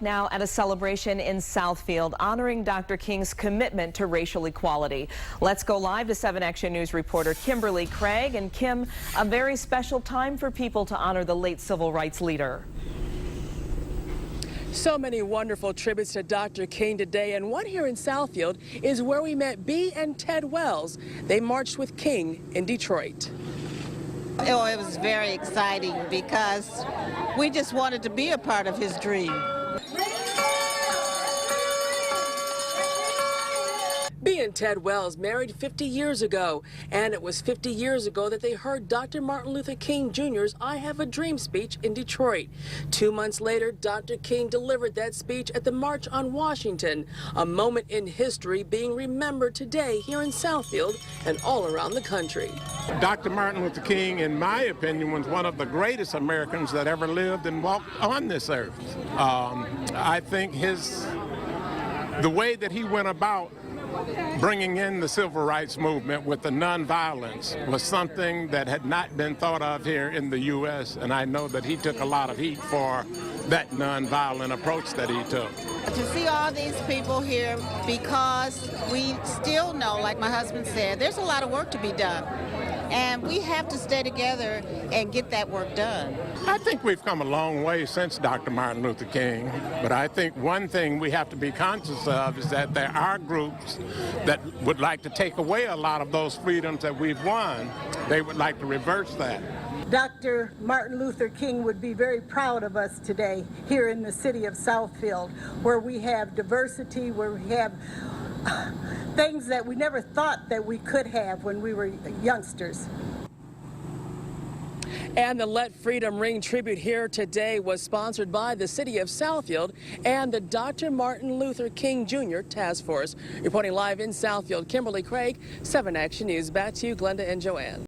Now at a celebration in Southfield honoring Dr. King's commitment to racial equality. Let's go live to 7 Action News reporter Kimberly Craig. And Kim, a very special time for people to honor the late civil rights leader. So many wonderful tributes to Dr. King today, and one here in Southfield is where we met Bea and Ted Wells. They marched with King in Detroit. Oh, it was very exciting because we just wanted to be a part of his dream. Bea and Ted Wells married 50 years ago, and it was 50 years ago that they heard Dr. Martin Luther King Jr.'s I Have a Dream speech in Detroit. 2 months later, Dr. King delivered that speech at the March on Washington, a moment in history being remembered today here in Southfield and all around the country. Dr. Martin Luther King, in my opinion, was one of the greatest Americans that ever lived and walked on this earth. I think the way that he went about bringing in the civil rights movement with the nonviolence was something that had not been thought of here in the U.S., and I know that he took a lot of heat for that nonviolent approach that he took. To see all these people here, because we still know, like my husband said, there's a lot of work to be done. And we have to stay together and get that work done. I think we've come a long way since Dr. Martin Luther King, but I think one thing we have to be conscious of is that there are groups that would like to take away a lot of those freedoms that we've won. They would like to reverse that. Dr. Martin Luther King would be very proud of us today here in the city of Southfield, where we have diversity, where we have things that we never thought that we could have when we were youngsters. And the Let Freedom Ring tribute here today was sponsored by the city of Southfield and the Dr. Martin Luther King Jr. Task Force. Reporting live in Southfield, Kimberly Craig, 7 Action News. Back to you, Glenda and Joanne.